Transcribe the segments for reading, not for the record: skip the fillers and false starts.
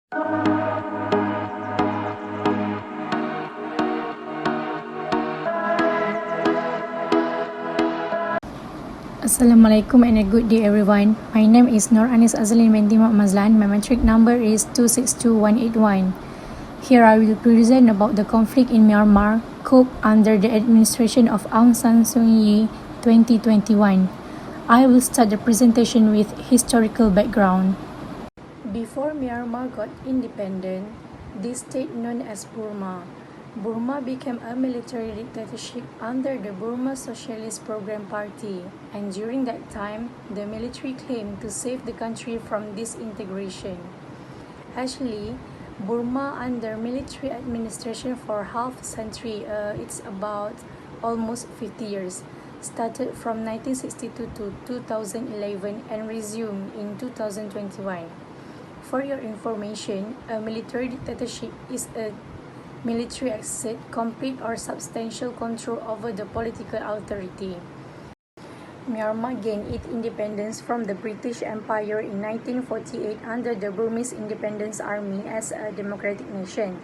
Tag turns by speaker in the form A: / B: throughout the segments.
A: Assalamualaikum and a good day everyone. My name is Nur Anis Azlin Mentima Mazlan. My metric number is 262181. Here I will present about the conflict in Myanmar, Coup under the administration of Aung San Suu Kyi 2021. I will start the presentation with historical background. Before Myanmar got independent, this state known as Burma became a military dictatorship under the Burma Socialist Program Party, and during that time, the military claimed to save the country from disintegration. Actually, Burma under military administration for half a century, it's about almost 50 years, started from 1962 to 2011 and resumed in 2021. For your information, a military dictatorship is a military exercise complete or substantial control over the political authority. Myanmar gained its independence from the British Empire in 1948 under the Burmese Independence Army as a democratic nation.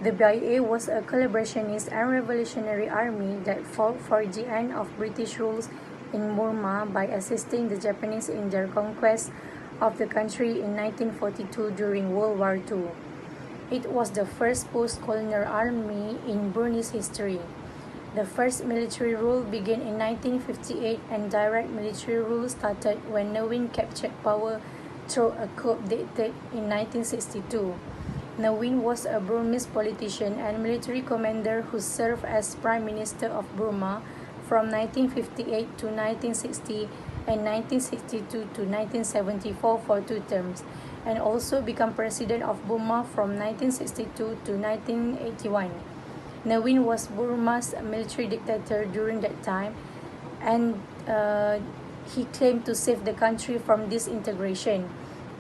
A: The BIA was a collaborationist and revolutionary army that fought for the end of British rule in Burma by assisting the Japanese in their conquest of the country in 1942 during World War II. It was the first post-colonial army in Burmese history. The first military rule began in 1958 and direct military rule started when Ne Win captured power through a coup d'etat in 1962. Ne Win was a Burmese politician and military commander who served as Prime Minister of Burma from 1958 to 1960 and 1962 to 1974 for 2 terms, and also became President of Burma from 1962 to 1981. Ne Win was Burma's military dictator during that time, and he claimed to save the country from disintegration.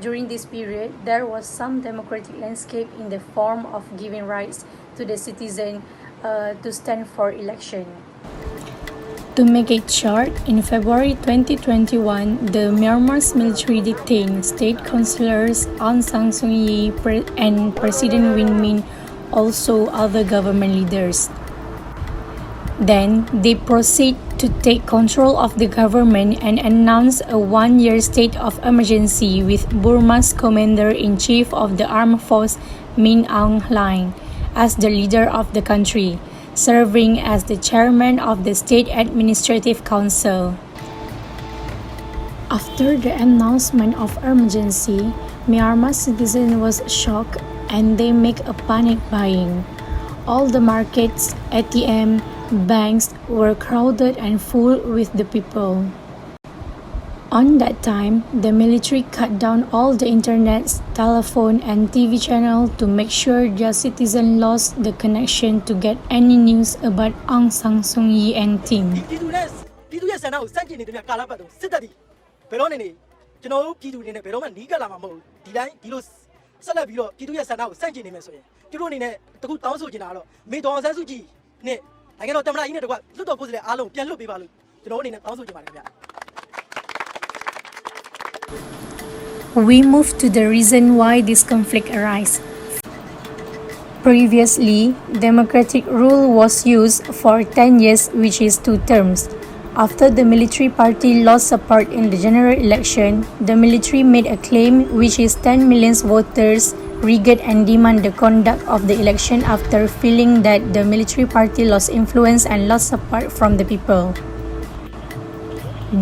A: During this period, there was some democratic landscape in the form of giving rights to the citizen to stand for election. To make it short, in February 2021, the Myanmar's military detained state councillors Aung San Suu Kyi and President Win Myint, also other government leaders. Then, they proceed to take control of the government and announce a 1-year state of emergency with Burma's Commander-in-Chief of the Armed Force Min Aung Hlaing as the leader of the country, serving as the chairman of the State Administrative Council. After the announcement of emergency, Myanmar's citizens was shocked and they make a panic buying. All the markets, ATM, banks were crowded and full with the people. On that time, the military cut down all the internet, telephone and TV channels to make sure their citizens lost the connection to get any news about Aung San Suu Kyi and team. We move to the reason why this conflict arises. Previously, democratic rule was used for 10 years, which is 2 terms. After the military party lost support in the general election, the military made a claim which is 10 million voters rigged and demand the conduct of the election after feeling that the military party lost influence and lost support from the people.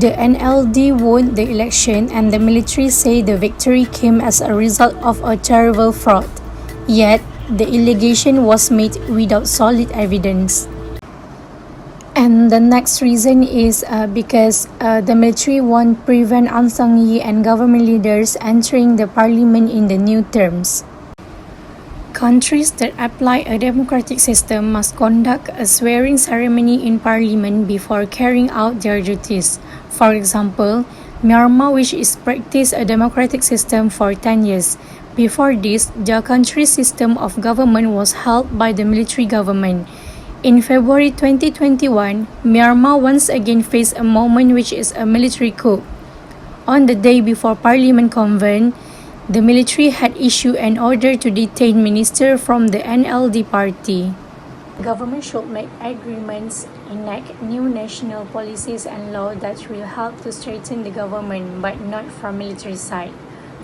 A: The NLD won the election and the military say the victory came as a result of a terrible fraud. Yet, the allegation was made without solid evidence. And the next reason is because the military won't prevent Aung San Suu Kyi and government leaders entering the parliament in the new terms. Countries that apply a democratic system must conduct a swearing ceremony in parliament before carrying out their duties. For example, Myanmar, which is practiced a democratic system for 10 years. Before this, their country's system of government was held by the military government. In February 2021, Myanmar once again faced a moment which is a military coup. On the day before Parliament convened, The military had issued an order to detain ministers from the NLD party. The government should make agreements, enact new national policies and laws that will help to strengthen the government, but not from military side.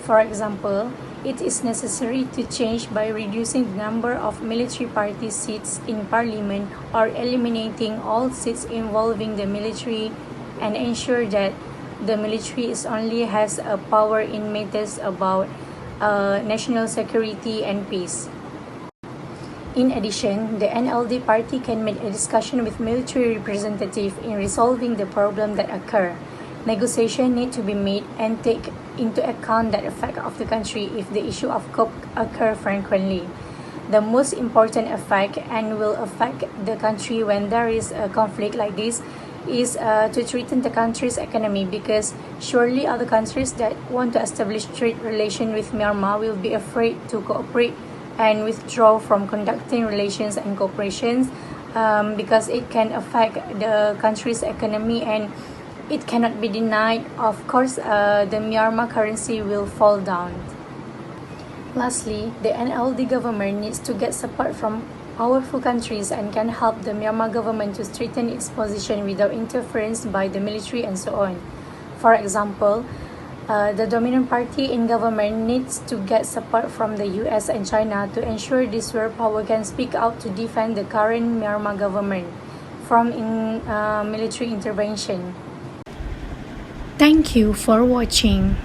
A: For example, it is necessary to change by reducing the number of military party seats in parliament or eliminating all seats involving the military and ensure that the military is only has a power in matters about national security and peace. In addition, the NLD party can make a discussion with military representatives in resolving the problem that occur. Negotiations need to be made and take into account the effect of the country if the issue of Coup occur frequently. The most important effect and will affect the country when there is a conflict like this is to threaten the country's economy, because surely other countries that want to establish trade relations with Myanmar will be afraid to cooperate and withdraw from conducting relations and cooperations because it can affect the country's economy and it cannot be denied. Of course, the Myanmar currency will fall down. Lastly, the NLD government needs to get support from powerful countries and can help the Myanmar government to strengthen its position without interference by the military and so on. For example, the dominant party in government needs to get support from the US and China to ensure this world power can speak out to defend the current Myanmar government from military intervention. Thank you for watching.